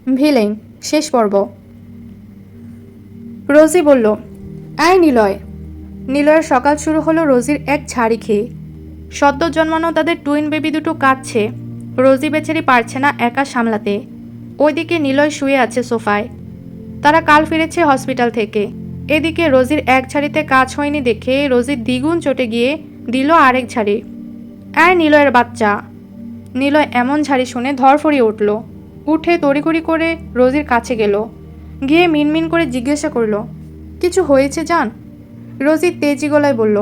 Villain শেষ পর্ব। রোজি বলল, আয় নিলয়। নিলয়ের সকাল শুরু হলো রোজির এক ঝাড়ি খেয়ে। সদ্য জন্মানো তাদের টুইন বেবি দুটো কাঁদছে। রোজি বেচারি পারছে না একা সামলাতে। ওইদিকে নিলয় শুয়ে আছে সোফায়। তারা কাল ফিরেছে হসপিটাল থেকে। এদিকে রোজির এক ঝাড়িতে কাজ হয়নি দেখে রোজির দ্বিগুণ চটে গিয়ে দিল আরেক ঝাড়ি। আয় নিলয়ের বাচ্চা। নিলয় এমন ঝাড়ি শুনে ধরফড়িয়ে উঠল। উঠে তড়িঘড়ি করে রোজির কাছে গেল। গিয়ে মিনমিন করে জিজ্ঞাসা করল, কিছু হয়েছে জান? রোজি তেজি গলায় বলল,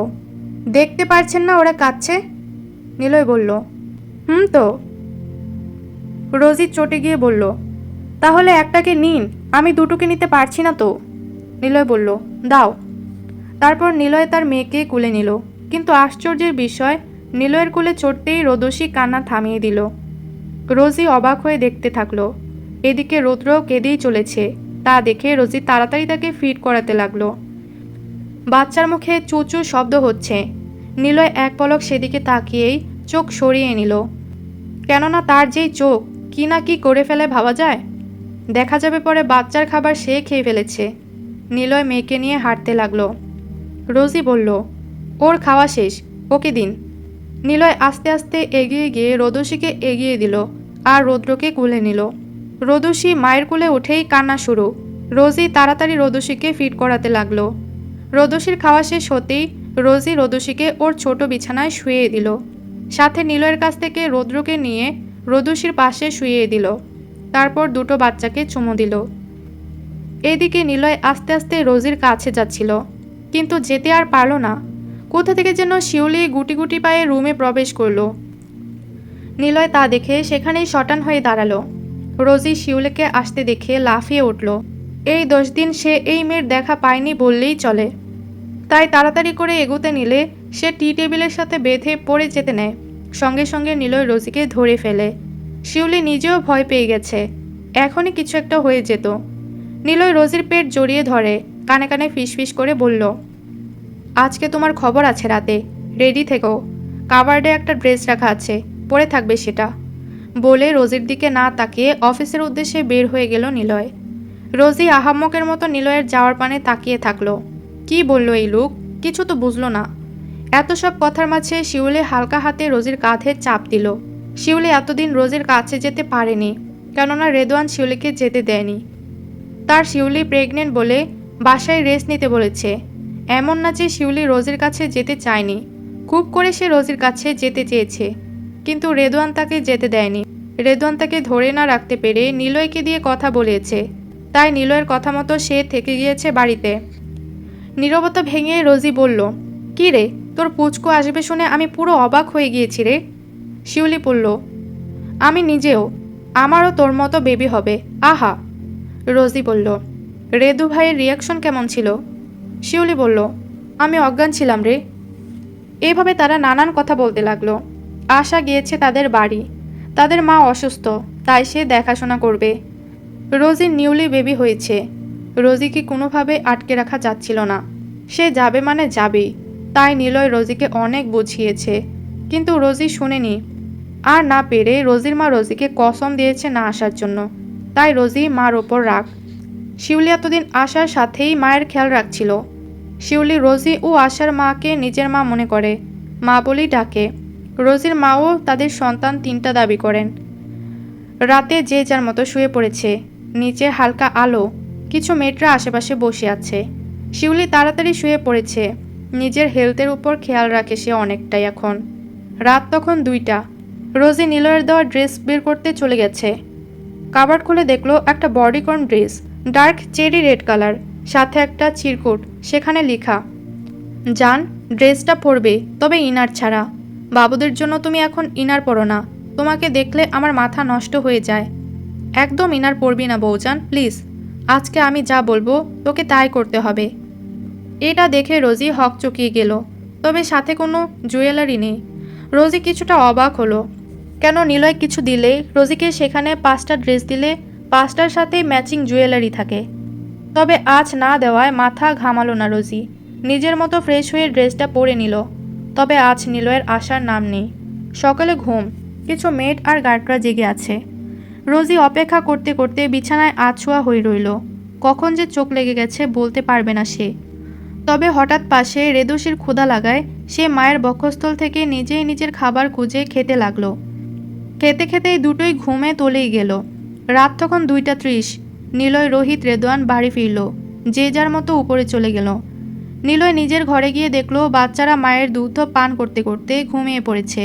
দেখতে পারছেন না ওরা কাঁদছে? নিলয় বলল, তো। রোজি চটে গিয়ে বলল, তাহলে একটাকে নিন, আমি দুটোকে নিতে পারছি না তো। নিলয় বলল, দাও। তারপর নিলয় তার মেয়েকে কুলে নিল। কিন্তু আশ্চর্যের বিষয়, নিলয়ের কোলে চড়তেই রোদসী কান্না থামিয়ে দিল। রোজি অবাক হয়ে দেখতে থাকলো। এদিকে রৌদ্র কেঁদেই চলেছে। তা দেখে রোজি তাড়াতাড়ি তাকে ফিট করাতে লাগলো। বাচ্চার মুখে চুচু শব্দ হচ্ছে। নিলয় এক পলক সেদিকে তাকিয়েই চোখ সরিয়ে নিল। কেননা তার যেই চোখ কি না কি করে ফেলে ভাবা যায়। দেখা যাবে পরে বাচ্চার খাবার সে খেয়ে ফেলেছে। নিলয় মেয়েকে নিয়ে হাঁটতে লাগলো। রোজি বলল, ওর খাওয়া শেষ, ওকে দিন। নিলয় আস্তে আস্তে এগিয়ে গিয়ে রোদসীকে এগিয়ে দিল আর রৌদ্রকে কুলে নিল। রোদসী মায়ের কোলে উঠেই কান্না শুরু। রোজি তাড়াতাড়ি রোদসীকে ফিট করাতে লাগলো। রোদসীর খাওয়া শেষ হতেই রোজি রোদসীকে ওর ছোট বিছানায় শুইয়ে দিল। সাথে নিলয়ের কাছ থেকে রৌদ্রকে নিয়ে রোদসীর পাশে শুইয়ে দিল। তারপর দুটো বাচ্চাকে চুমু দিল। এদিকে নিলয় আস্তে আস্তে রোজির কাছে যাচ্ছিল, কিন্তু যেতে আর পারল না। কোথা থেকে যেন শিউলি গুটি গুটি পায়ে রুমে প্রবেশ করলো। নিলয় তা দেখে সেখানেই শটান হয়ে দাঁড়ালো। রোজি শিউলিকে আসতে দেখে লাফিয়ে উঠল। এই 10 দিন সে এই মেয়ের দেখা পায়নি বললেই চলে। তাই তাড়াতাড়ি করে এগোতে নিলে সে টি টেবিলের সাথে বেঁধে পড়ে যেতে নেয়। সঙ্গে সঙ্গে নিলয় রোজিকে ধরে ফেলে। শিউলি নিজেও ভয় পেয়ে গেছে, এখনই কিছু একটা হয়ে যেত। নিলয় রোজির পেট জড়িয়ে ধরে কানে কানে ফিসফিস করে বলল, আজকে তোমার খবর আছে রাতে, রেডি থেকো। কাবার্ডে একটা ড্রেস রাখা আছে, পরে থাকবে সেটা। বলে রোজির দিকে না তাকিয়ে অফিসের উদ্দেশ্যে বের হয়ে গেল নিলয়। রোজি আহাম্মকের মতো নিলয়ের যাওয়ার পানে তাকিয়ে থাকলো। কি বলল এই লোক, কিছু তো বুঝলো না। এত সব কথার মাঝে শিউলি হালকা হাতে রোজির কাঁধে চাপ দিল। শিউলি এতদিন রোজির কাছে যেতে পারেনি, কেননা রেদওয়ান শিউলিকে যেতে দেয়নি। তার শিউলি প্রেগনেন্ট বলে বাসায় রেস্ট নিতে বলেছে। এমন না যে শিউলি রোজির কাছে যেতে চায়নি, খুব করে সে রোজির কাছে যেতে চেয়েছে, কিন্তু রেদওয়ান তাকে যেতে দেয়নি। রেদওয়ান তাকে ধরে না রাখতে পেরে নিলয়কে দিয়ে কথা বলিয়েছে। তাই নিলয়ের কথা মতো সে থেকে গিয়েছে বাড়িতে। নীরবতা ভেঙে রোজি বলল, কি রে, তোর পুচকু আসবে শুনে আমি পুরো অবাক হয়ে গিয়েছি রে। শিউলি বলল, আমি নিজেও, আমারও তোর মতো বেবি হবে, আহা। রোজি বলল, রেদু ভাইয়ের রিয়াকশন কেমন ছিল? শিউলি বলল, আমি অজ্ঞান ছিলাম রে। এভাবে তারা নানান কথা বলতে লাগলো। আশা গিয়েছে তাদের বাড়ি। তাদের মা অসুস্থ, তাই সে দেখাশোনা করবে। রোজির নিউলি বেবি হয়েছে। রোজিকে কোনোভাবে আটকে রাখা যাচ্ছিল না। সে যাবে মানে যাবেই। তাই নিলয় রোজিকে অনেক বুঝিয়েছে, কিন্তু রোজি শুনেনি। আর না পেরে রোজির মা রোজিকে কসম দিয়েছে না আসার জন্য। তাই রোজি মার ওপর রাগ। শিউলি এতদিন আশার সাথেই মায়ের খেয়াল রাখছিল। শিউলি রোজি ও আশার মাকে নিজের মা মনে করে, মা বলেই ডাকে। রোজির মাও তাদের সন্তান 3টা দাবি করেন। রাতে যে যার মতো শুয়ে পড়েছে। নিচে হালকা আলো, কিছু মেয়েরা আশেপাশে বসে আছে। শিউলি তাড়াতাড়ি শুয়ে পড়েছে। নিজের হেলথের উপর খেয়াল রাখে সে অনেকটাই এখন। রাত তখন 2টা। রোজি নিলয়ের দেওয়া ড্রেস বের করতে চলে গেছে। কাবার্ড খুলে দেখলো একটা bodycon dress, dark cherry red colour, সাথে একটা চিরকুট, সেখানে লেখা, জান, ড্রেসটা পরবে, তবে ইনার ছাড়া। বাবুদের জন্য তুমি এখন ইনার পরো না, তোমাকে দেখলে আমার মাথা নষ্ট হয়ে যায়। একদম ইনার পরবি না বউজান, প্লিজ। আজকে আমি যা বলবো তোকে তাই করতে হবে। এটা দেখে রোজি হকচকিয়ে গেল, তবে সাথে কোনো জুয়েলারি নেই। রোজি কিছুটা অবাক হলো। কেন নিলয় কিছু দিলে রোজিকে সেখানে 5টা ড্রেস দিলে 5টার সাথে ম্যাচিং জুয়েলারি থাকে। তবে আজ না দেওয়ায় মাথা ঘামালো না রোজি। নিজের মতো ফ্রেশ হয়ে ড্রেসটা পরে নিল। তবে আজ নিলয়ের আসার নাম নেই। সকালে ঘুম, কিছু মেড আর গার্ডরা জেগে আছে। রোজি অপেক্ষা করতে করতে বিছানায় আছোয়া হয়ে রইল। কখন যে চোখ লেগে গেছে বলতে পারবে না সে। তবে হঠাৎ পাশে রেদুসির ক্ষুধা লাগায় সে মায়ের বক্ষস্থল থেকে নিজেই নিজের খাবার খুঁজে খেতে লাগলো। খেতে খেতেই দুটোই ঘুমে তলেই গেল। রাত তখন 2টা 30। নিলয়, রোহিত, রেদওয়ান বাড়ি ফিরল। যে যার মতো উপরে চলে গেল। নিলয় নিজের ঘরে গিয়ে দেখল বাচ্চারা মায়ের দুগ্ধ পান করতে করতে ঘুমিয়ে পড়েছে।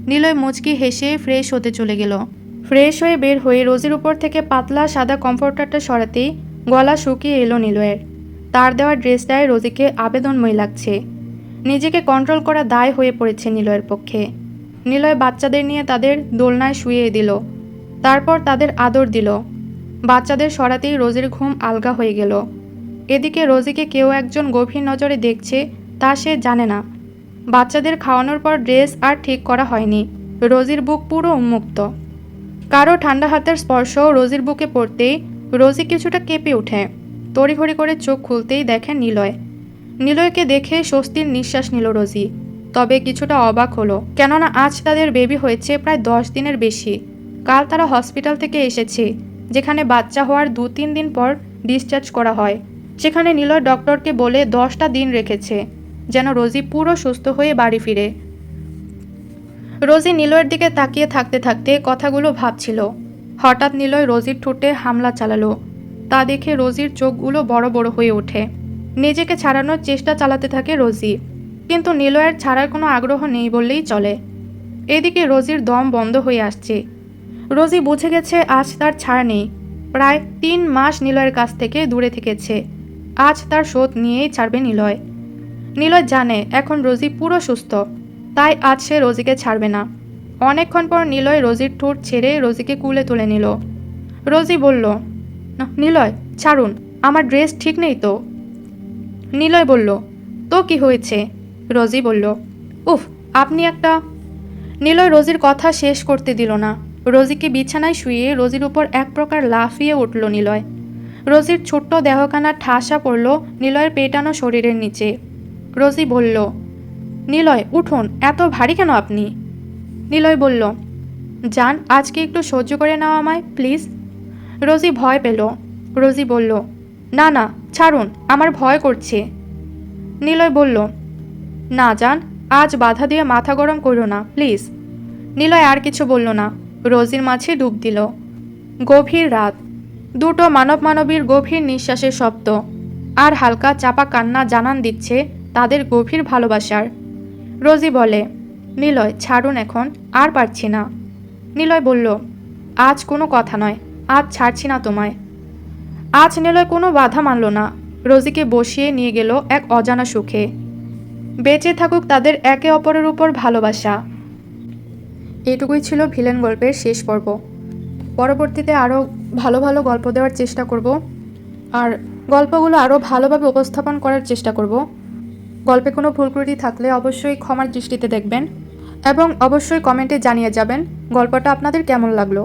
নিলয় মুচকি হেসে ফ্রেশ হতে চলে গেল। ফ্রেশ হয়ে বের হয়ে রোজির উপর থেকে পাতলা সাদা কমফোর্টারটা সরাতেই গলা শুকিয়ে এলো নিলয়ের। তার দেওয়া ড্রেসটায় রোজিকে আবেদনময় লাগছে। নিজেকে কন্ট্রোল করা দায় হয়ে পড়েছে নিলয়ের পক্ষে। নিলয় বাচ্চাদের নিয়ে তাদের দোলনায় শুইয়ে দিল। তারপর তাদের আদর দিল। বাচ্চাদের সরাতেই রোজির ঘুম আলগা হয়ে গেল। এদিকে রোজিকে কেউ একজন গভীর নজরে দেখছে তা সে জানে না। বাচ্চাদের খাওয়ানোর পর ড্রেস আর ঠিক করা হয়নি। রোজির বুক পুরো উন্মুক্ত। কারো ঠান্ডা হাতের স্পর্শ রোজির বুকে পড়তেই রোজি কিছুটা কেঁপে ওঠে। তড়িঘড়ি করে চোখ খুলতেই দেখে নিলয়। নিলয়কে দেখে স্বস্তির নিঃশ্বাস নিল রোজি। তবে কিছুটা অবাক হলো, কেননা আজ তাদের বেবি হয়েছে প্রায় 10 দিনের বেশি। কাল তারা হসপিটাল থেকে এসেছে, যেখানে বাচ্চা হওয়ার 2-3 দিন পর ডিসচার্জ করা হয়। সেখানে নিলয় ডক্টরকে বলে 10টা দিন রেখেছে, যেন রোজি পুরো সুস্থ হয়ে বাড়ি ফিরে। রোজি নিলয়ের দিকে তাকিয়ে থাকতে থাকতে কথাগুলো ভাবছিল। হঠাৎ নিলয় রোজির ঠোঁটে হামলা চালালো। তা দেখে রোজির চোখগুলো বড় বড় হয়ে ওঠে। নিজেকে ছাড়ানোর চেষ্টা চালাতে থাকে রোজি, কিন্তু নিলয়ের ছাড়ার কোনো আগ্রহ নেই বললেই চলে। এদিকে রোজির দম বন্ধ হয়ে আসছে। রোজি বুঝে গেছে আজ তার ছাড় নেই। প্রায় 3 মাস নিলয়ের কাছ থেকে দূরে থেকেছে। আজ তার শোধ নিয়েই ছাড়বে নিলয়। নিলয় জানে এখন রোজি পুরো সুস্থ, তাই আজ সে রোজিকে ছাড়বে না। অনেকক্ষণ পর নিলয় রোজির ঠোঁট ছেড়ে রোজিকে কুলে তুলে নিল। রোজি বলল, নিলয় ছাড়ুন, আমার ড্রেস ঠিক নেই তো। নিলয় বলল, তো কি হয়েছে? রোজি বলল, উফ, আপনি একটা। নিলয় রোজির কথা শেষ করতে দিল না। রোজিকে বিছানায় শুয়ে রোজির উপর এক প্রকার লাফিয়ে উঠল নিলয়। রোজির ছোট্ট দেহখানা ঠাসা পড়ল নিলয়ের পেটানো শরীরের নিচে। রোজি বলল, নিলয় উঠুন, এত ভারী কেন আপনি? নিলয় বলল, জান, আজকে একটু সহ্য করে নাও আমায় প্লিজ। রোজি ভয় পেল। রোজি বলল, না না ছাড়ুন, আমার ভয় করছে। নিলয় বলল, না জান, আজ বাধা দিয়ে মাথা গরম করো না প্লিজ। নিলয় আর কিছু বলল না, রোজির মাঝে ডুব দিল। গভীর রাত। দুটো মানবীর গভীর নিঃশ্বাসের শব্দ আর হালকা চাপা কান্না জানান দিচ্ছে তাদের গভীর ভালোবাসার। রোজি বলে, নিলয় ছাড়ুন, এখন আর পারছি না। নিলয় বলল, আজ কোনো কথা নয়, আজ ছাড়ছি না তোমায়। আজ নিলয় কোনো বাধা মানল না। রোজিকে বসিয়ে নিয়ে গেল এক অজানা সুখে। বেঁচে থাকুক তাদের একে অপরের উপর ভালোবাসা। এটুকুই ছিল ভিলেন গল্পের শেষ পর্ব। পরবর্তীতে আরও ভালো ভালো গল্প দেওয়ার চেষ্টা করব, আর গল্পগুলো আরও ভালোভাবে উপস্থাপন করার চেষ্টা করব। গল্পে কোনো ভুল ত্রুটি থাকলে অবশ্যই ক্ষমার দৃষ্টিতে দেখবেন এবং অবশ্যই কমেন্টে জানিয়ে যাবেন গল্পটা আপনাদের কেমন লাগলো।